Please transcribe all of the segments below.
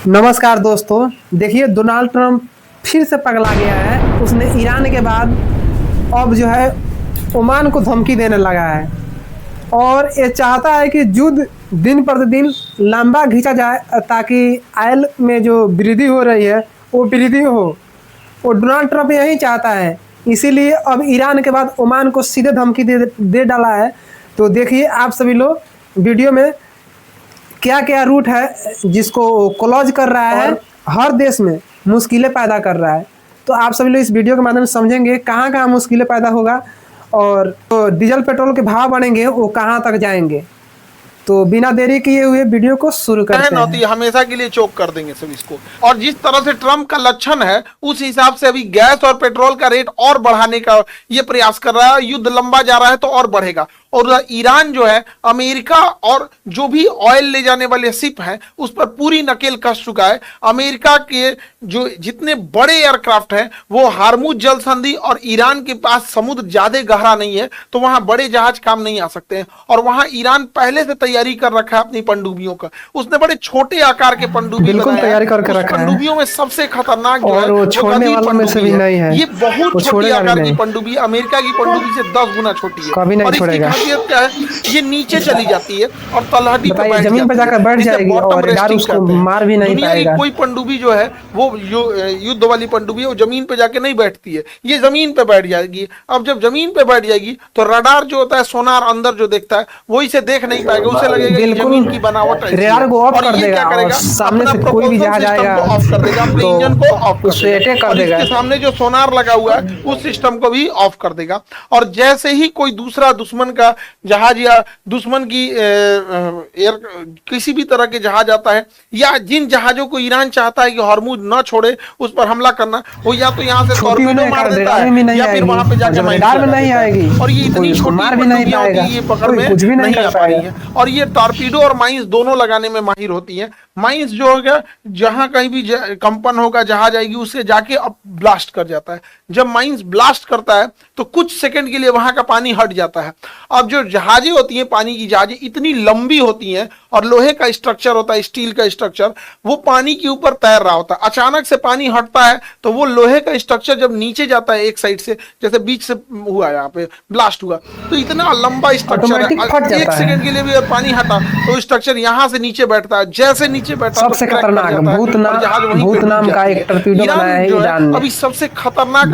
नमस्कार दोस्तों। देखिए, डोनाल्ड ट्रंप फिर से पगला गया है। उसने ईरान के बाद अब जो है ओमान को धमकी देने लगा है और ये चाहता है कि युद्ध दिन प्रतिदिन लंबा खींचा जाए ताकि आयल में जो वृद्धि हो रही है वो वृद्धि हो। और डोनाल्ड ट्रंप यही चाहता है, इसीलिए अब ईरान के बाद ओमान को सीधे धमकी दे डाला है। तो देखिए आप सभी लोग वीडियो में क्या क्या रूट है जिसको क्लोज कर रहा है, हर देश में मुश्किलें पैदा कर रहा है। तो आप सभी लोग इस वीडियो के माध्यम से समझेंगे कहाँ कहाँ मुश्किलें पैदा होगा और तो डीजल पेट्रोल के भाव बढ़ेंगे वो कहाँ तक जाएंगे। तो बिना देरी किए हुए वीडियो को शुरू करते हैं। हमेशा के लिए चोक कर देंगे सब इसको। और जिस तरह से ट्रंप का लक्षण है उस हिसाब से अभी गैस और पेट्रोल का रेट और बढ़ाने का ये प्रयास कर रहा है। युद्ध लंबा जा रहा है तो और बढ़ेगा। और ईरान जो है अमेरिका और जो भी ऑयल ले जाने वाले शिप हैं उस पर पूरी नकेल कस चुका है। अमेरिका के जो जितने बड़े एयरक्राफ्ट हैं वो हार्मुज जल संधि और ईरान के पास समुद्र ज्यादा गहरा नहीं है तो वहां बड़े जहाज काम नहीं आ सकते हैं। और वहां ईरान पहले से तैयारी कर रखा है अपनी पनडुब्बियों का। उसने बड़े छोटे आकार के पनडुब्बी तैयारी करके रखा है। पनडुब्बियों में सबसे खतरनाक जो है वो छोड़ने वालों में से भी नहीं है। ये बहुत छोटी आकार की पनडुब्बी, अमेरिका की पनडुब्बी से 10 गुना छोटी है। कभी नहीं छोड़ेगा। क्या है, ये नीचे चली जाती है और तलहटी पे जमीन पर जाकर बैठ जाएगी और रडार उसको मार भी नहीं पाएगा। कोई पनडुब्बी जो है वो युद्ध वाली पनडुब्बी है वो जमीन पे जाके नहीं बैठती है, ये जमीन पे बैठ जाएगी। अब जब जमीन पे बैठ जाएगी तो रडार जो होता है, सोनार अंदर जो देखता है वो इसे देख नहीं पाएगा। उसे लगेगा कि जमीन की बनावट है। रडार को ऑफ कर देगा और सामने से कोई भी जहाज आएगा ऑफ कर देगा, अपने इंजन को ऑफ कर देगा। इसके सामने जो सोनार लगा हुआ है उस सिस्टम को भी ऑफ कर देगा। और जैसे ही कोई दूसरा दुश्मन का जहाज या दुश्मन की किसी भी तरह के जहाज आता है या जिन जहाजों को ईरान चाहता है कि हॉर्मुज न छोड़े उस पर हमला करना, वो या तो यहाँ से टॉर्पीडो मार देता है या फिर वहां पे जाके मैदान में नहीं आएगी। और ये इतनी छोटी भी नहीं पाएगा, ये पकड़ में कुछ भी नहीं आ पा रही है। और ये टॉर्पीडो और माइंस दोनों लगाने में माहिर होती है। माइंस जो होगा जहां कहीं भी कंपन होगा जहाज आएगी उससे जाके अब ब्लास्ट कर जाता है। जब माइंस ब्लास्ट करता है तो कुछ सेकंड के लिए वहां का पानी हट जाता है। अब जो जहाजें होती हैं, पानी की जहाजें इतनी लंबी होती हैं और लोहे का स्ट्रक्चर होता है, स्टील का स्ट्रक्चर, वो पानी के ऊपर तैर रहा होता है। अचानक से पानी हटता है तो वो लोहे का स्ट्रक्चर जब नीचे जाता है एक साइड से, जैसे बीच से हुआ यहाँ पे ब्लास्ट हुआ, तो इतना लंबा स्ट्रक्चर है, एक सेकंड के लिए भी पानी हटा तो स्ट्रक्चर यहाँ से नीचे बैठता है। जैसे नीचे बैठा सबसे खतरनाक भूत नाम का एक टॉर्पीडो बनाया है ईरान ने। अभी सबसे खतरनाक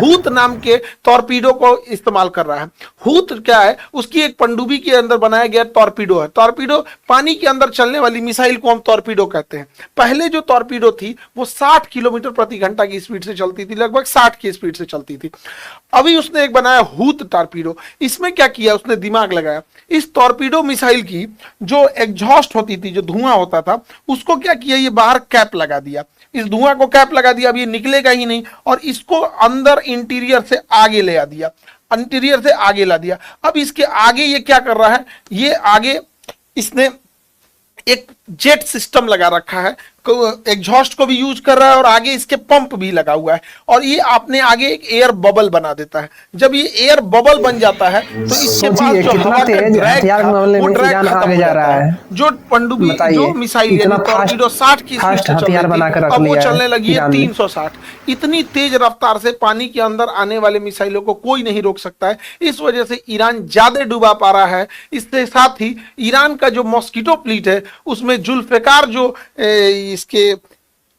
भूत नाम के टॉर्पीडो को इस्तेमाल कर रहा है। भूत क्या है, उसकी एक पनडुब्बी के अंदर बनाया गया टॉर्पीडो है। टॉर्पीडो पानी के अंदर चलने वाली मिसाइल को हम टॉर्पीडो कहते हैं। पहले जो टॉर्पीडो थी वो 60 किलोमीटर प्रति घंटा की स्पीड से चलती थी, लगभग 60 की स्पीड से चलती थी। अभी उसने एक बनाया हूत टॉर्पीडो। इसमें क्या किया, उसने दिमाग लगाया। इस टॉर्पीडो मिसाइल की जो एग्जॉस्ट होती थी, जो धुआं होता था, उसको क्या किया, ये बाहर कैप लगा दिया। इस धुआं को कैप लगा दिया, अब ये निकलेगा ही नहीं और इसको अंदर इंटीरियर से आगे ले आ दिया, इंटीरियर से आगे ला दिया। अब इसके आगे ये क्या कर रहा है, ये आगे इसने एक जेट सिस्टम लगा रखा है, एग्जॉस्ट को भी यूज कर रहा है और आगे इसके पंप भी लगा हुआ है। और ये अपने आगे एक एयर बबल बना देता है। जब ये एयर बबल बन जाता है तो इसके पास जो हवा का ड्रैग वो ड्रैग खत्म हो जाता है। जो पनडुब्बी जो मिसाइल टॉर्पीडो 60 की स्पीड से चल रही थी, अब वो चलने लगी है 360। इतनी तेज रफ्तार से पानी के अंदर आने वाले मिसाइलों को कोई नहीं रोक सकता है। इस वजह से ईरान ज्यादा डूबा पा रहा है। इसके साथ ही ईरान का जो मॉस्किटो फ्लीट है उसमें जुल्फिकार जो इसके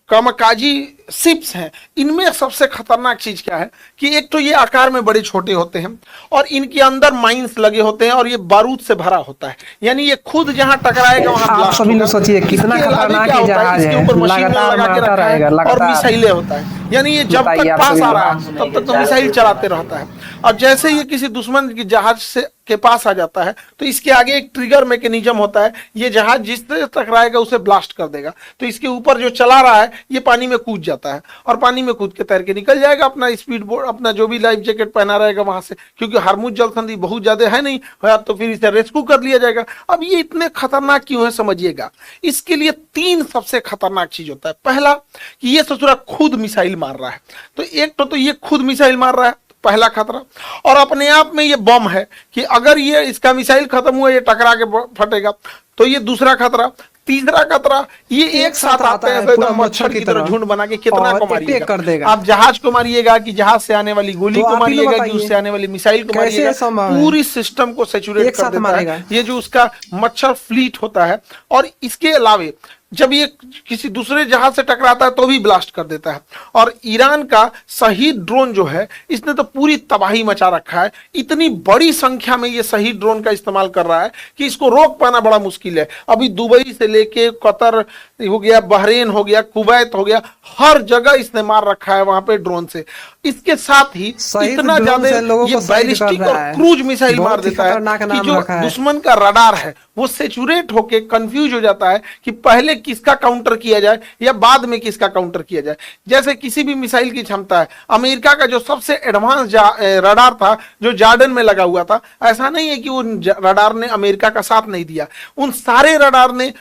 कामकाजी शिप्स हैं, इनमें सबसे खतरनाक चीज क्या है कि एक तो ये आकार में बड़े छोटे होते हैं और इनके अंदर माइंस लगे होते हैं और ये बारूद से भरा होता है, यानी ये खुद जहां टकराएगा वहां ब्लास्ट होगा। सोचिए कितना खतरनाक जहाज है, ऊपर मशीन लगा के रखा है और मिसाइलें होता है, यानी ये जब तक पास आ रहा है तब तक तो मिसाइल चलाते रहता है। और जैसे ये किसी दुश्मन की जहाज से के पास आ जाता है तो इसके आगे एक ट्रिगर मैकेनिज्म होता है, ये जहाज जिससे टकराएगा उसे ब्लास्ट कर देगा। तो इसके ऊपर जो चला रहा है ये पानी में कूद जाता है और पानी में कूद के तैर के निकल जाएगा अपना स्पीड बोर्ड, अपना जो भी लाइफ जैकेट पहना रहेगा वहां से, क्योंकि हॉर्मुज जल संधि बहुत ज्यादा है नहीं तो फिर इसे रेस्क्यू कर लिया जाएगा। अब ये इतने खतरनाक क्यों है समझिएगा। इसके लिए 3 सबसे खतरनाक चीज होता है। पहला कि ये ससुरा खुद मिसाइल मार रहा है, तो एक तो ये खुद मिसाइल मार रहा है, पहला खतरा। और अपने आप में ये बम है कि अगर ये इसका मिसाइल खत्म हुआ, ये टकरा के फटेगा, तो ये दूसरा खतरा। तीसरा खतरा ये एक साथ आता है पूरा एकदम मच्छर की तरह झुंड बना के कितना और को attack कर मारिएगा देगा। आप जहाज को मारिएगा कि जहाज से आने वाली गोली तो को आप ही लोग मारिएगा कि बताइए, उससे आने वाली मिसाइल को कैसे मारिएगा, संभव है? पूरी सिस्टम को सेचुरेट एक कर साथ देता मारेगा। है। ये जो उसका मच्छर फ्लीट होता है, और इसके अलावे जब ये किसी दूसरे जहाज से टकराता है तो भी ब्लास्ट कर देता है। और ईरान का शहीद ड्रोन जो है इसने तो पूरी तबाही मचा रखा है। इतनी बड़ी संख्या में ये शहीद ड्रोन का इस्तेमाल कर रहा है कि इसको रोक पाना बड़ा मुश्किल है। अभी दुबई से लेके कतर हो गया, बहरीन हो गया, कुवैत हो गया, हर जगह इसने मार रखा है वहां पे ड्रोन से। इसके साथ ही शहीद इतना ड्रोन ज्यादा से लोगों ये को शहीद कर बैलिस्टिक रहा और है। क्रूज मिसाइल बहुत मार ही देता है खतरनाक कि नाम जो रखा है। दुश्मन का रडार है वो सेचुरेट होके कंफ्यूज हो जाता है कि पहले किसका काउंटर किया जाए या बाद में किसका काउंटर किया जाए। जैसे किसी भी मिसाइल की क्षमता है, अमेरिका का जो सबसे एडवांस रडार था जो जॉर्डन में लगा हुआ था, ऐसा नहीं है कि वो रडार ने अमेरिका का साथ नहीं दिया, उन सारे रडार ने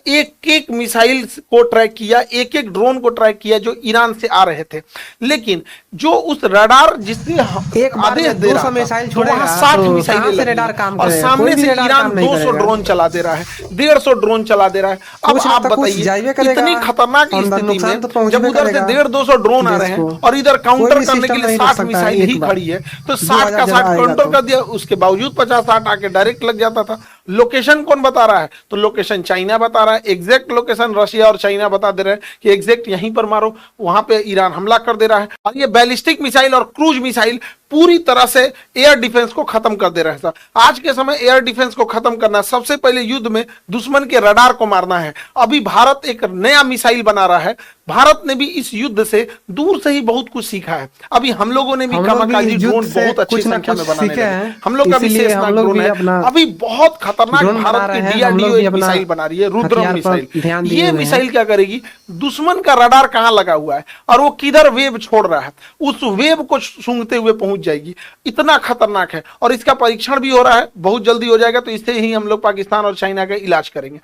एक एक मिसाइल को ट्रैक किया, एक एक ड्रोन को ट्रैक किया जो ईरान से आ रहे थे। लेकिन जो उस रडार जिससे एक बार आदेश में दे 200 रहा था, मिसाइल तो छोड़ेगा, वहां 60 तो मिसाइलें कहाँ से लगी रडार काम और करेगा? सामने कोई भी से रडार ईरान काम नहीं 200 करेगा। ड्रोन चला दे रहा है, 150 ड्रोन चला दे रहा है। अब कुछ ना आप तो कुछ बताइए जाइए करेगा, इतनी खतरनाक और स्थिति नुकसान तो में पहुंचबे जब उधर से करेगा 150 ड्रोन आ रहे देश हैं को। और इधर कोई काउंटर भी करने के सिस्टम लिए नहीं 60 रोक सकता है मिसाइल एक ही बार। खड़ी है, तो 60 2000 का 60 आएगा काउंटर तो। कर दिया, उसके बावजूद 50-60 आके डायरेक्ट लग जाता था। लोकेशन कौन बता रहा है? तो लोकेशन चाइना बता रहा है, एग्जैक्ट लोकेशन रशिया और चाइना बता दे रहे हैं कि एग्जैक्ट यहीं पर मारो, वहां पे ईरान हमला कर दे रहा है। और ये बैलिस्टिक मिसाइल और क्रूज मिसाइल पूरी तरह से एयर डिफेंस को खत्म कर दे रहा है। आज के समय एयर डिफेंस को खत्म करना, सबसे पहले युद्ध में दुश्मन के रडार को मारना है। अभी भारत एक नया मिसाइल बना रहा है। भारत ने भी इस युद्ध से दूर से ही बहुत कुछ सीखा है। अभी हम लोगों ने भी हम लोग कामाकाजी भी युद्ध ड्रोन से बहुत अच्छी कुछ ना संख्या में कुछ बनाने सीखे लगे। हैं। हम लोग का भी इसीलिए शेषनाग हम लोग ड्रोन भी है, अपना अभी बहुत खतरनाक ड्रोन बना भारत रहे की हैं। हम लोग DRDO भी एक अपना मिसाइल बना रही है, रुद्रम हथियार पर मिसाइल। ध्यान दिए ये हुए हैं। मिसाइल क्या करेगी? दुश्मन का रडार कहां लगा हुआ है और वो किधर वेव छोड़ रहा है, उस वेव को सूंघते हुए पहुंच जाएगी। इतना खतरनाक है और इसका परीक्षण भी हो रहा है, बहुत जल्दी हो जाएगा। तो इससे ही हम लोग पाकिस्तान और चाइना का इलाज करेंगे।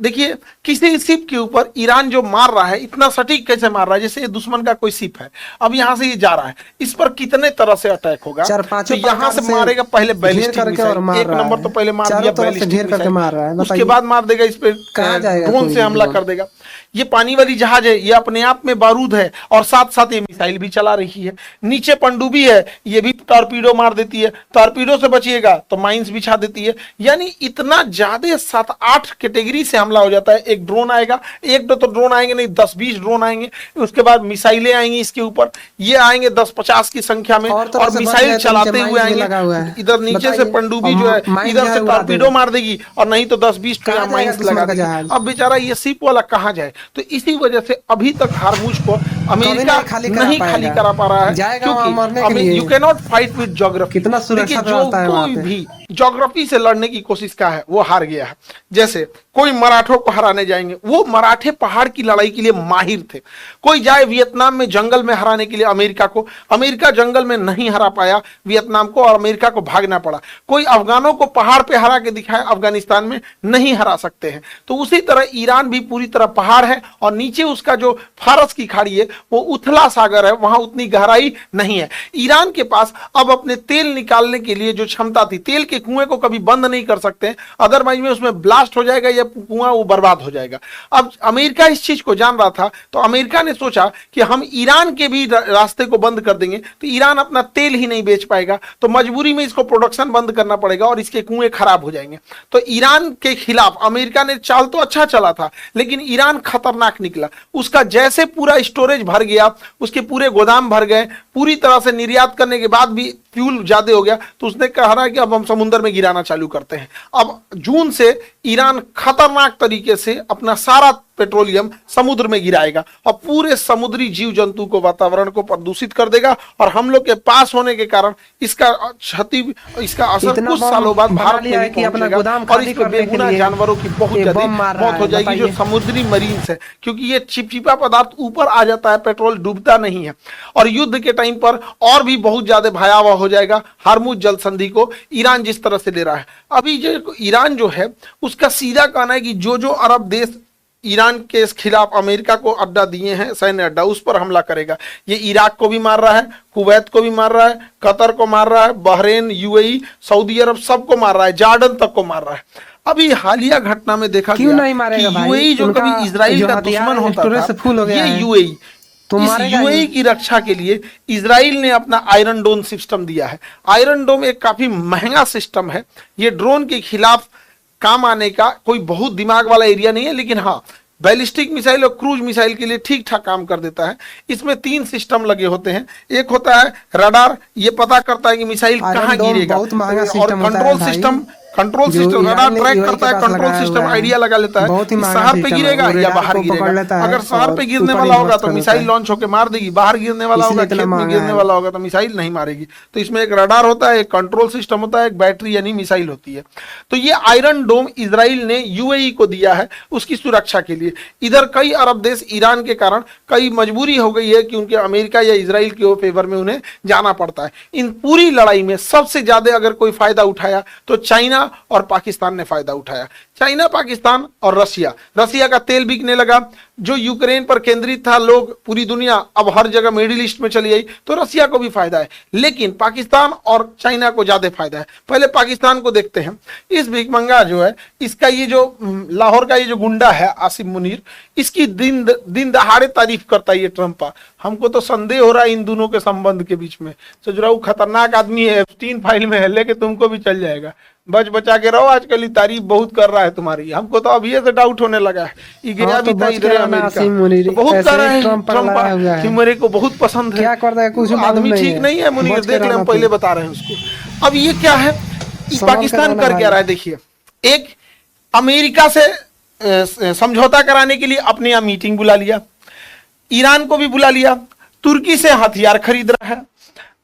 देखिए किसी शिप के ऊपर ईरान जो मार रहा है, इतना सटीक कैसे मार रहा है जैसे ये दुश्मन का कोई शिप है। अब यहां से ये जा रहा है, इस पर कितने तरह से अटैक होगा। चार तो पांचों यहां प्रकार से से मारेगा पहले घेर बैलिस्टिक करके और मिसाइल, मार एक रहा नंबर है। तो पहले मार चारों दिया तरफ से बैलिस्टिक घेर करके मिसाइल, मार रहा है। उसके बताइए। बाद मार देगा इस पे कहाँ जाएगा ड्रोन कोई से हमला भी कर देगा। ये पानी वाली जहाज है, ये अपने आप में बारूद है और साथ साथ ये मिसाइल भी चला रही है। नीचे पनडुब्बी है, ये भी टॉर्पीडो मार देती है। टॉर्पीडो से बचिएगा तो माइंस बिछा देती है। यानी इतना ज्यादा 7-8 कैटेगरी से हमला हो जाता है। एक ड्रोन आएगा, एक तो ड्रोन आएंगे नहीं, 10-20 ड्रोन आएंगे, उसके बाद मिसाइलें आएंगी इसके ऊपर, ये आएंगे 10-50 की संख्या में और तरह और से बच मिसाइल गए तो चलाते नीचे हुए माइंस भी लगा हुआ आएंगे। है। इधर नीचे से बताइए। पनडुब्बी जो और है माइंस इधर जो से है उड़ा टॉर्पीडो देगा। मार देगी और नहीं तो 10-20 कहाँ जाएगा माइंस दुश्मन लगा का देगी। जहाज? अब बेचारा ये शिप वाला कहाँ जाए? तो इसी वजह से अभी तक हारमुज को अमेरिका नहीं खाली करा पा रहा है, जाएगा वहाँ मरने के लिए। You can not fight with geography. कितना सुरक्षा जो व्यवस्था है वहाँ कोई पे। भी ज्योग्राफी से लड़ने की कोशिश का है वो हार गया है। जैसे कोई मराठों को हराने जाएंगे, वो मराठे पहाड़ की लड़ाई के लिए माहिर थे। कोई जाए वियतनाम में जंगल में हराने के लिए अमेरिका को, अमेरिका जंगल में नहीं हरा पाया वियतनाम को और अमेरिका को भागना पड़ा। कोई अफगानों को पहाड़ पे हरा के दिखाया, अफगानिस्तान में नहीं हरा सकते हैं। तो उसी तरह ईरान भी पूरी तरह पहाड़ है और नीचे उसका जो फारस की खाड़ी है वो उथला सागर है, वहां उतनी गहराई नहीं है। ईरान के पास अब अपने तेल निकालने के लिए जो क्षमता थी, तेल के कुएं को कभी बंद नहीं कर सकते, अदरवाइज में उसमें ब्लास्ट हो जाएगा या कुआं वो बर्बाद हो जाएगा। अब अमेरिका इस चीज को जान रहा था, तो अमेरिका ने सोचा कि हम ईरान के भी रास्ते को बंद कर देंगे तो ईरान अपना तेल ही नहीं बेच पाएगा, तो मजबूरी में इसको प्रोडक्शन बंद करना पड़ेगा और इसके कुएं खराब हो जाएंगे। तो ईरान के खिलाफ अमेरिका ने चाल तो अच्छा चला था, लेकिन ईरान खतरनाक निकला। उसका जैसे पूरा स्टोरेज भर गया, उसके पूरे गोदाम भर गए, पूरी तरह से निर्यात करने के बाद भी फ्यूल ज्यादा हो गया, तो उसने कहा कि अब हम समुद्र में गिराना चालू करते हैं। अब जून से ईरान खतरनाक तरीके से अपना सारा पेट्रोलियम समुद्र में गिराएगा और पूरे समुद्री जीव जंतु को, वातावरण को प्रदूषित कर देगा। और हम लोग के पास होने के कारण इसका क्षति, इसका असर कुछ सालों बाद भारत में भी पहुंचेगा और इस पे बेगुनाह जानवरों की बहुत ज्यादा मौत हो जाएगी, जो समुद्री मरीन्स है। क्योंकि ये चिपचिपा पदार्थ ऊपर आ जाता है, पेट्रोल डूबता नहीं है। और युद्ध के टाइम पर और भी बहुत ज्यादा भयावह हो जाएगा हार्मुज जल संधि को ईरान जिस तरह से ले रहा है। अभी जो ईरान जो है उसका सीधा कहना है कि जो अरब देश ईरान के खिलाफ अमेरिका को अड्डा दिए हैं, सैन्य अड्डा, उस पर हमला करेगा। ये इराक को भी मार रहा है, कुवैत को भी मार रहा है, कतर को मार रहा है, बहरीन, UAE, सऊदी अरब सबको मार रहा है, जॉर्डन तक को मार रहा है। अभी हालिया घटना में देखा क्यों गया नहीं मारेगा कि भाई? यूएई जो उनका कभी इजराइल जो का हथियार दुश्मन है, होता स्टोरेज से फुल हो था, गया ये है। यूएई, तो इस मारेगा ही। यूएई की रक्षा के लिए इजराइल ने अपना आयरन डोम सिस्टम दिया है। आयरन डोम एक काफी महंगा सिस्टम है। ये ड्रोन के खिलाफ काम आने का कोई बहुत दिमाग वाला एरिया नहीं है, लेकिन हाँ बैलिस्टिक मिसाइल और क्रूज मिसाइल के लिए ठीक ठाक काम कर देता है। इसमें 3 सिस्टम लगे होते हैं। एक होता है रडार, ये पता करता है कि मिसाइल आयरन कहाँ डोम गिरेगा, बहुत महंगा और सिस्टम होता है कंट्रोल भाई। सिस्टम, कंट्रोल जो सिस्टम ईरान रडार ने ट्रैक यूएई करता के है, पास कंट्रोल लगाया सिस्टम हुआ है। आइडिया लगा लेता है बहुत ही कि महंगा शहर पे सिस्टम है। गिरेगा वो या रेडार बाहर को पकड़ गिरेगा। लेता है अगर शहर और पे गिरने ऊपर वाला ही होगा ध्वस्त तो कर मिसाइल देता है। लॉन्च होकर मार देगी, बाहर गिरने वाला इसलिए होगा, इतना खेत में महंगा गिरने है। वाला होगा तो मिसाइल नहीं मारेगी। तो इसमें एक रडार होता है, एक कंट्रोल सिस्टम होता है, एक बैटरी यानी मिसाइल होती है। तो ये आयरन डोम इजराइल ने यूएई को दिया है उसकी सुरक्षा के लिए। इधर कई अरब देश ईरान के कारण कई मजबूरी हो गई है कि उनके अमेरिका या इजराइल के फेवर में उन्हें जाना पड़ता है। इन पूरी लड़ाई में सबसे ज्यादा अगर कोई फायदा उठाया तो चाइना और पाकिस्तान ने फायदा उठाया। चाइना, पाकिस्तान और रशिया। रशिया का तेल बिकने लगा, जो यूक्रेन पर केंद्रित था, लोग पूरी दुनिया अब हर जगह मिडिल ईस्ट में चली आई, तो रशिया को भी फायदा है। लेकिन पाकिस्तान और चाइना को ज्यादा फायदा है। पहले पाकिस्तान को देखते हैं। इस भिखमंगा जो है, इसका ये जो लाहौर का ये जो गुंडा है आसिम मुनीर, इसकी दिन दहाड़े तारीफ करता है ये ट्रंप। हमको तो संदेह हो रहा है इन दोनों के संबंध के बीच में। सोच रहा हूँ खतरनाक आदमी है, एप्स्टीन फाइल में है, लेके तुमको भी चल जाएगा। बच बचा के रहो, आजकल तारीफ बहुत कर रहा है तुम्हारी। हमको तो अभी से डाउट होने लगा है। ये गिरा हाँ, भी तो था बच इधर के रहना अमेरिका, आसिम मुनीर। तो बहुत ऐसे कर रहे ही हैं ट्रंप पगलाया हुआ है। कि मेरे को बहुत पसंद है। क्या करता है कुछ मालूम आदमी नहीं ठीक है। नहीं है मुनीर, बच के देख ले, हम रहना पहले तुम। बता रहे हैं उसको। अब ये क्या है, ये संभल के पाकिस्तान रहना कर क्या भाई। रहा है देखिए। एक अमेरिका से समझौता कराने के लिए अपने यहाँ मीटिंग बुला लिया, ईरान को भी बुला लिया, तुर्की से हथियार खरीद रहा है।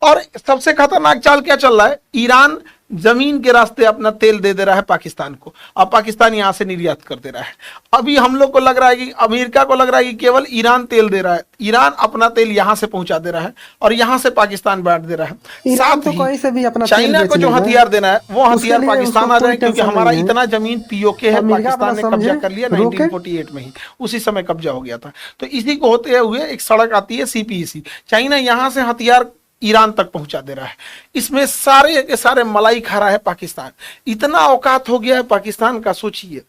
और सबसे खतरनाक चाल क्या चल रहा है, ईरान जमीन के रास्ते अपना तेल दे रहा है पाकिस्तान को, अब पाकिस्तान यहां से निर्यात कर दे रहा है। अभी हम लोग को लग रहा है कि अमेरिका को लग रहा है कि केवल ईरान तेल दे रहा है, ईरान अपना तेल यहां से पहुंचा दे रहा है और यहां से पाकिस्तान बांट दे रहा है। ईरान साथ तो ही कहीं से भी अपना चाइना तेल को बेच जो लेगा। हथियार देना है वो उसके हथियार लिए पाकिस्तान उसको आ कोई जाए, क्योंकि टेंशन हमारा नहीं है। इतना जमीन पीओके है, अमेरिका पाकिस्तान ने अपना कब्जा समझे, कर लिया रोके। 1948 में ही, उसी समय कब्जा हो गया था। तो इसी को होते हुए एक सड़क आती है सीपीईसी, चाइना यहां से हथियार ईरान तक पहुंचा दे रहा है। इसमें सारे के सारे मलाई खा रहा है पाकिस्तान। इतना औकात हो गया है पाकिस्तान का, सोचिए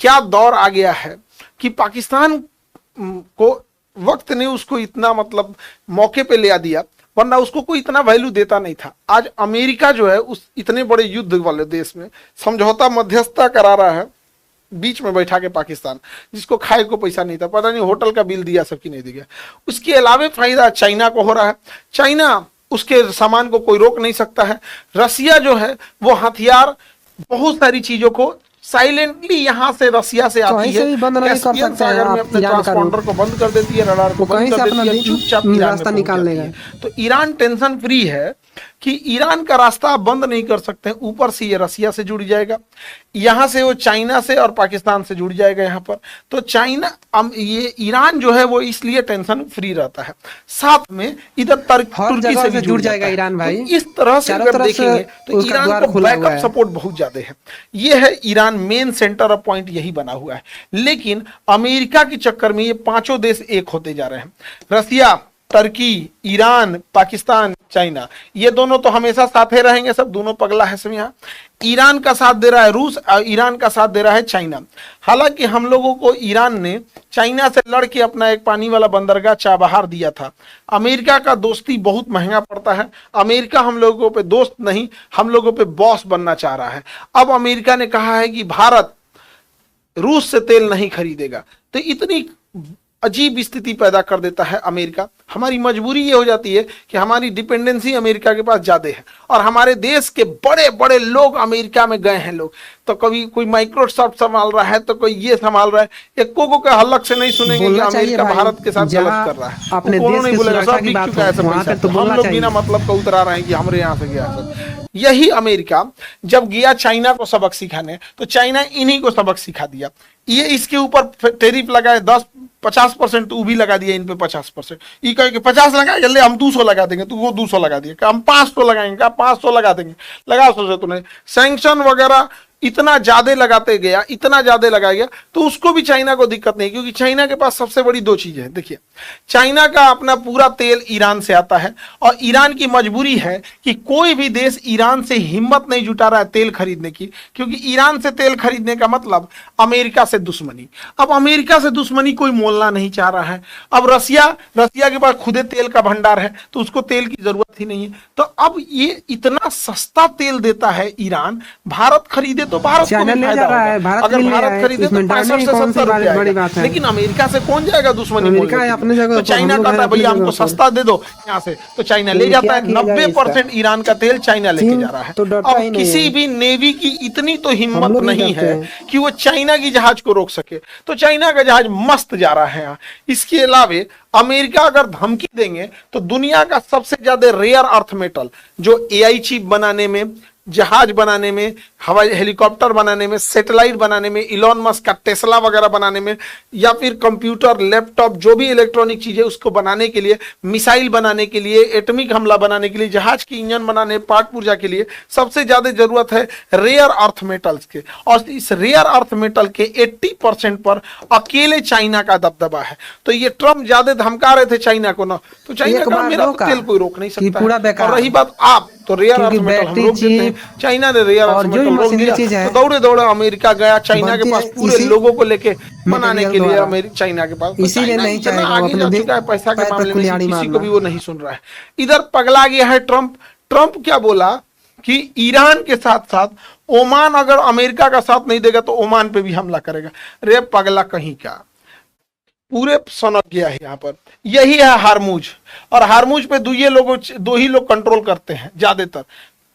क्या दौर आ गया है कि पाकिस्तान को वक्त ने उसको इतना मतलब मौके पे ले आ दिया, वरना उसको कोई इतना वैल्यू देता नहीं था। आज अमेरिका जो है उस इतने बड़े युद्ध वाले देश में समझौता मध्यस्थता करा रहा है, बीच में बैठा के पाकिस्तान, जिसको खाए को पैसा नहीं था, पता नहीं होटल का बिल दिया सबकी नहीं दिया। उसके अलावे फायदा चाइना को हो रहा है, चाइना उसके सामान को कोई रोक नहीं सकता है। रसिया जो है वो हथियार बहुत सारी चीजों को साइलेंटली यहां से रसिया से आती कहीं से है, भी बंद नहीं कर कैस्पियन सकते हैं सागर में आप अपने ईरान का ट्रांसपोंडर को बंद कर देती है, रडार को वो कहीं बंद से कर अपना देती है, चुपचाप ईरान में रास्ता निकाल पहुंच लेगा। जाती है। तो ईरान टेंशन फ्री है कि ईरान का रास्ता आप बंद नहीं कर सकते। ऊपर से ये रसिया से जुड़ जाएगा, यहां से वो चाइना से और पाकिस्तान से जुड़ जाएगा यहाँ पर। तो चाइना ये ईरान जो है वो इसलिए टेंशन फ्री रहता है। साथ में इधर हर तुर्की जगह से से भी जुड़ जाता जाएगा है। ईरान भाई। तो इस तरह से चारों अगर तरफ से देखेंगे तो उसका ईरान द्वार को खुला हुआ बैकअप है। सपोर्ट बहुत ज्यादा है। ये है Iran main centre of point, यही बना हुआ है। लेकिन अमेरिका के चक्कर में ये पांचों देश एक होते जा रहे हैं। रसिया, टर्की, ईरान, पाकिस्तान, चाइना, ये दोनों तो हमेशा साथे रहेंगे, सब दोनों पगला है सब। यहाँ ईरान का साथ दे रहा है रूस, ईरान का साथ दे रहा है चाइना। हालांकि हम लोगों को ईरान ने चाइना से लड़ के अपना एक पानी वाला बंदरगाह चाबहार दिया था। अमेरिका का दोस्ती बहुत महंगा पड़ता है। अमेरिका हम लोगों पे दोस्त नहीं, हम लोगों पे बॉस बनना चाह रहा है। अब अमेरिका ने कहा है कि भारत रूस से तेल नहीं खरीदेगा। तो इतनी अजीब स्थिति पैदा कर देता है अमेरिका। हमारी मजबूरी ये हो जाती है कि हमारी डिपेंडेंसी अमेरिका के पास ज्यादा है और हमारे देश के बड़े बड़े लोग अमेरिका में गए हैं लोग। तो कभी कोई माइक्रोसॉफ्ट संभाल रहा है तो कोई ये संभाल रहा है, एक को के हलक से नहीं सुनेंगे कि बोलना चाहिए अमेरिका भाई, भारत के साथ गलत जहाँ कर रहा है। अपने वो देश नहीं की बोलेगा, सुरक्षा सब की बिक बात चुका है, हो, सब वहाँ पैसा। पे तो हम बोलना लोग चाहिए। बिना मतलब का उतरा रहे हैं कि हमारे यहाँ से गया सब। यही अमेरिका जब गया चाइना को सबक सिखाने, तो चाइना इन्हीं को सबक सिखा दिया। ये इसके ऊपर टैरिफ लगाए 10-50%, तो भी लगा दिया इन पे 50%। ये कहे कि 50 लगाए, जल्दी हम 200 लगा देंगे, तो वो 200 लगा दिए। हम 500 लगाएंगे, क्या 500 लगा देंगे, लगा सोचे तूने। सैंक्शन वगैरह इतना ज्यादा लगाते गया, इतना ज्यादा लगाया गया, तो उसको भी चाइना को दिक्कत नहीं, क्योंकि चाइना के पास सबसे बड़ी दो चीजें हैं। देखिए, चाइना का अपना पूरा तेल ईरान से आता है, और ईरान की मजबूरी है कि कोई भी देश ईरान से हिम्मत नहीं जुटा रहा है तेल खरीदने की, क्योंकि ईरान से तेल खरीदने का मतलब अमेरिका से दुश्मनी। अब अमेरिका से दुश्मनी कोई मोलना नहीं चाह रहा है। अब रसिया के पास खुदे तेल का भंडार है, तो उसको तेल की जरूरत ही नहीं है। तो अब ये इतना सस्ता तेल देता है ईरान, भारत खरीदे तो भारत को चाइना भी ले फायदा जा रहा है, होगा। भारत अगर भी ले भारत आए, खरीदे तो इसमें डरने 65 की से कौन सी 70 रुपया बड़ी आएगा। बात है। लेकिन अमेरिका से कौन जाएगा दुश्मनी अमेरिका मोलने है के अपने लिए? जगह तो पर, चाइना हम लोग कहता है हैं अपनी भैया हमको जगह पर। सस्ता दे दो यहाँ से, तो चाइना ले तो जाता क्या है। किया जाए इसका? 90% ईरान का तेल चाइना लेके चीन जा रहा है। तो डरता ही अब नहीं किसी है। भी नेवी की इतनी तो हम हिम्मत लोग ही नहीं डरते है हैं। कि वो चाइना की जहाज को रोक सके। तो चाइना का जहाज मस्त जा रहा है यहाँ। इसके अलावे अमेरिका अगर धमकी देंगे तो दुनिया का सबसे ज्यादा रेयर अर्थ मेटल, जो एआई चिप बनाने में, जहाज बनाने में, हवाई हेलीकॉप्टर बनाने में, सैटेलाइट बनाने में, इलॉन मस्क का टेस्ला वगैरह बनाने में, या फिर कंप्यूटर, लैपटॉप, जो भी इलेक्ट्रॉनिक चीजें उसको बनाने के लिए, मिसाइल बनाने के लिए, एटॉमिक हमला बनाने के लिए, जहाज की इंजन बनाने, पार्ट पुर्जा के लिए सबसे ज्यादा जरूरत है रेयर अर्थ मेटल्स के। और इस रेयर अर्थ मेटल के 80% पर अकेले चाइना का दबदबा है। तो ये ट्रम्प ज्यादा धमका रहे थे चाइना को ना, तो चाइना एक का बार मेरा तो रोका तेल कोई रोक नहीं कि सकता पूरा है। बेकार। और रही बात आप, तो रेयर अर्थ क्योंकि मेटल हम बैटरी रोक देते हैं, चिप चाइना ने रेयर अर्थ और जो भी मेटल रोक मशीनरी दिया, चीज है, तो दौड़े दौड़े अमेरिका गया चाइना के बनती पास है पूरे इसी लोगों को लेके बनाने मटेरियल के लिए। द्वारा। चाइना के पास तो इसीलिए चाइना नहीं इतना चाहेगा वो आगे अपने जा देश चुका है पैसा के पैर पे मामले में कि कुल्हाड़ी किसी को मारना। भी वो नहीं सुन रहा है। इधर पगला गया है ट्रम्प। ट्रम्प क्या बोला कि ईरान के साथ साथ ओमान अगर अमेरिका का साथ नहीं देगा तो ओमान पे भी हमला करेगा। रे पगला कहीं का, पूरे सनक गया है यहाँ पर। यही है हारमुज, और हारमुज पे दो ही लोग कंट्रोल करते हैं ज्यादातर।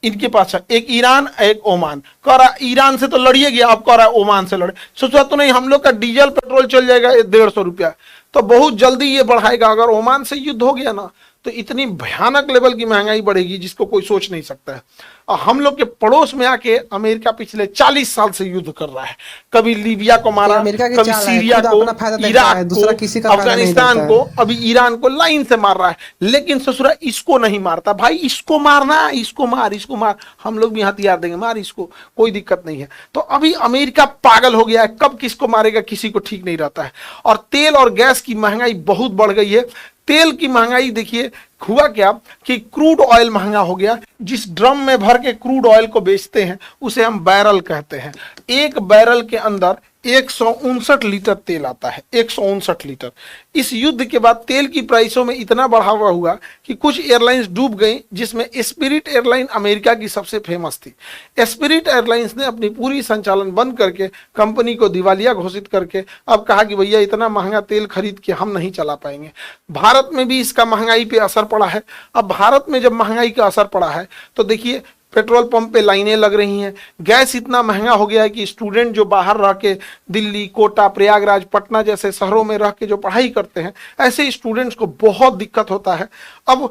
इनके पास है एक ईरान, एक ओमान। कह रहा ईरान से तो लड़िए गया, अब कह रहा है ओमान से लड़े। सोचा तो नहीं हम लोग का डीजल पेट्रोल चल जाएगा 150 रुपया, तो बहुत जल्दी ये बढ़ाएगा। अगर ओमान से युद्ध हो गया ना तो इतनी भयानक लेवल की महंगाई बढ़ेगी जिसको कोई सोच नहीं सकता है। और हम लोग के पड़ोस में आके अमेरिका पिछले 40 साल से युद्ध कर रहा है। कभी लीबिया को मारा, अमेरिका की कभी चाल है, सीरिया खुद को, अपना फायदा देखता इराक है, दूसरा को, किसी का फायदा नहीं अफगानिस्तान देखता को, है। अभी ईरान को लाइन से मार रहा है। लेकिन ससुरा इसको नहीं मारता। भाई इसको मारना, इसको मार, इसको मार, हम लोग भी हथियार देंगे, मार इसको, कोई दिक्कत नहीं है। तो अभी अमेरिका पागल हो गया है, कब किसको मारेगा किसी को ठीक नहीं रहता है। और तेल और गैस की महंगाई बहुत बढ़ गई है। तेल की महंगाई देखिए हुआ क्या कि क्रूड ऑयल महंगा हो गया। जिस ड्रम में भर के क्रूड ऑयल को बेचते हैं उसे हम बैरल कहते हैं। एक बैरल के अंदर 159 लीटर तेल आता है, 159 लीटर। इस युद्ध के बाद तेल की प्राइसों में इतना बढ़ावा हुआ कि कुछ एयरलाइंस डूब गई, जिसमें स्पिरिट एयरलाइन अमेरिका की सबसे फेमस थी। स्पिरिट एयरलाइंस ने अपनी पूरी संचालन बंद करके कंपनी को दिवालिया घोषित करके अब कहा कि भैया इतना महंगा तेल खरीद के हम नहीं चला पाएंगे। भारत में भी इसका महंगाई पे असर पड़ा है। अब भारत में जब महंगाई का असर पड़ा है तो देखिए पेट्रोल पंप पे लाइनें लग रही हैं। गैस इतना महंगा हो गया है कि स्टूडेंट जो बाहर रह के दिल्ली, कोटा, प्रयागराज, पटना जैसे शहरों में रह के जो पढ़ाई करते हैं, ऐसे स्टूडेंट्स को बहुत दिक्कत होता है। अब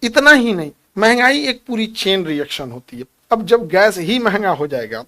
इतना ही नहीं, महंगाई एक पूरी चेन रिएक्शन होती है। अब जब गैस ही महंगा हो जाएगा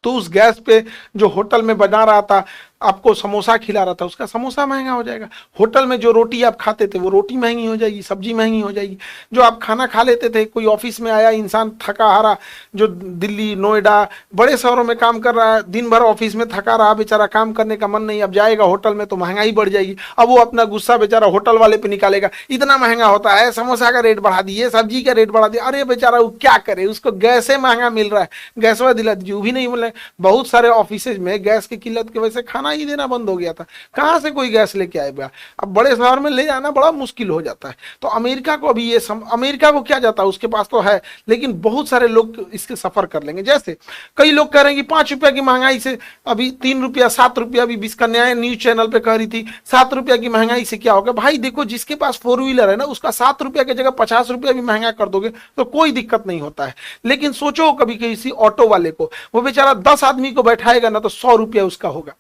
तो उस गैस पे जो होटल में बना रहा था, आपको समोसा खिला रहा था, उसका समोसा महंगा हो जाएगा। होटल में जो रोटी आप खाते थे वो रोटी महंगी हो जाएगी, सब्जी महंगी हो जाएगी। जो आप खाना खा लेते थे, कोई ऑफिस में आया इंसान थका हारा, जो दिल्ली, नोएडा, बड़े शहरों में काम कर रहा है, दिन भर ऑफिस में थका रहा, बेचारा काम करने का मन नहीं, अब जाएगा होटल में तो महंगाई बढ़ जाएगी। अब वो अपना गुस्सा बेचारा होटल वाले पे निकालेगा, इतना महंगा होता है, समोसा का रेट बढ़ा दिए, सब्जी का रेट बढ़ा दिया। अरे बेचारा वो क्या करे, उसको गैसे महंगा मिल रहा है, गैसवा दिला दीजिए, वो भी नहीं मिल रहा है। बहुत सारे ऑफिस में गैस की किल्लत की वजह से खाना ही देना बंद हो गया था। कहां से कोई गैस लेके आएगा? अब बड़े शहर में ले जाना बड़ा मुश्किल हो जाता है। तो अमेरिका को अभी अमेरिका को क्या जाता है, उसके पास तो है, लेकिन बहुत सारे लोग इसके सफर कर लेंगे। जैसे कई लोग कह रहे हैं कि 5 रुपया की महंगाई से अभी 3 रुपया, 7 रुपया, अभी इसका न्याय न्यूज चैनल पे कह रही थी 7 रुपया की महंगाई से क्या होगा। भाई देखो, जिसके पास 4 व्हीलर है ना, उसका 7 रुपया की जगह 50 रुपया भी महंगा कर दोगे तो कोई दिक्कत नहीं होता है। लेकिन सोचो कभी किसी ऑटो वाले को, वो बेचारा 10 आदमी को बैठाएगा ना तो 100 रुपया उसका होगा।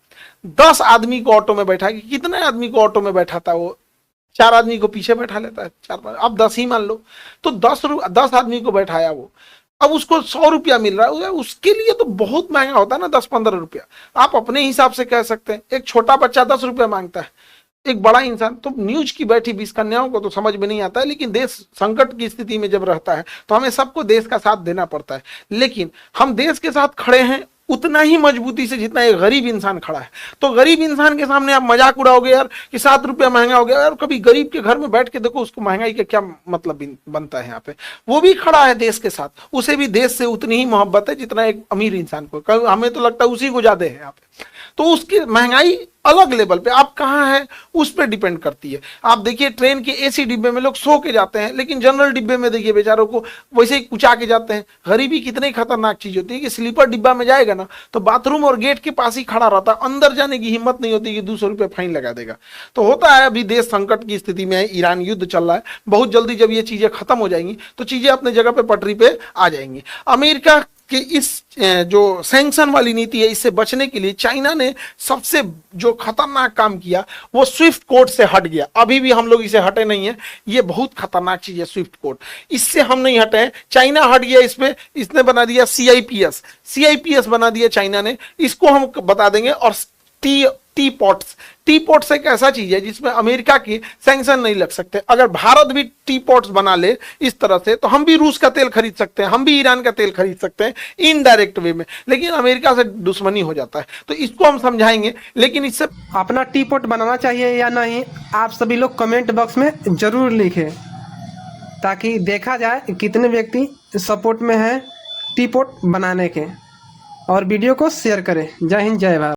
10 आदमी को ऑटो में बैठाएगा, कितने आदमी को ऑटो में बैठाता है वो? 4 आदमी को पीछे बैठा लेता है, 4, अब 10 ही मान लो, तो 10 आदमी को बैठाया वो, अब उसको 100 रुपया मिल रहा है, उसके लिए तो बहुत महंगा होता है ना 10-15 रुपया। आप अपने हिसाब से कह सकते हैं। एक छोटा बच्चा 10 रुपया मांगता है, एक बड़ा इंसान, तो न्यूज की बैठी 20 कन्याओं को तो समझ में नहीं आता है, लेकिन देश संकट की स्थिति में जब रहता है तो हमें सबको देश का साथ देना पड़ता है। लेकिन हम देश के साथ खड़े हैं उतना ही मजबूती से जितना एक गरीब इंसान खड़ा है। तो गरीब इंसान के सामने आप मजाक उड़ाओगे यार कि 7 रुपया महंगा हो गया यार, कभी गरीब के घर में बैठ के देखो उसको महंगाई का क्या मतलब बनता है। यहाँ पे वो भी खड़ा है देश के साथ, उसे भी देश से उतनी ही मोहब्बत है जितना एक अमीर इंसान को। हमें तो लगता है उसी को ज्यादा है यहाँ पे। तो उसकी महंगाई अलग लेवल पे, आप कहाँ है उस पर डिपेंड करती है। आप देखिए ट्रेन के एसी डिब्बे में लोग सो के जाते हैं, लेकिन जनरल डिब्बे में देखिए बेचारों को वैसे ही कुचा के जाते हैं। गरीबी कितनी खतरनाक चीज होती है कि स्लीपर डिब्बा में जाएगा ना तो बाथरूम और गेट के पास ही खड़ा रहता है, अंदर जाने की हिम्मत नहीं होती कि 200 रुपये फाइन लगा देगा। तो होता है अभी देश संकट की स्थिति में है, ईरान युद्ध चल रहा है। बहुत जल्दी जब ये चीजें खत्म हो जाएंगी तो चीजें अपने जगह पे पटरी पे आ जाएंगी। अमेरिका कि इस जो सैंक्शन वाली नीति है इससे बचने के लिए चाइना ने सबसे जो खतरनाक काम किया वो स्विफ्ट कोड से हट गया। अभी भी हम लोग इसे हटे नहीं है, ये बहुत खतरनाक चीज है स्विफ्ट कोड, इससे हम नहीं हटे हैं। चाइना हट गया इस पे, इसने बना दिया सीआईपीएस बना दिया चाइना ने, इसको हम बता देंगे। और टी पॉट्स एक ऐसा चीज है जिसमें अमेरिका की सैंक्शन नहीं लग सकते। अगर भारत भी टी पॉट्स बना ले इस तरह से तो हम भी रूस का तेल खरीद सकते हैं, हम भी ईरान का तेल खरीद सकते हैं इनडायरेक्ट वे में, लेकिन अमेरिका से दुश्मनी हो जाता है। तो इसको हम समझाएंगे, लेकिन इससे अपना टी पॉट बनाना चाहिए या नहीं आप सभी लोग कमेंट बॉक्स में जरूर लिखें, ताकि देखा जाए कितने व्यक्ति सपोर्ट में हैं टी पॉट बनाने के। और वीडियो को शेयर करें। जय हिंद, जय भारत।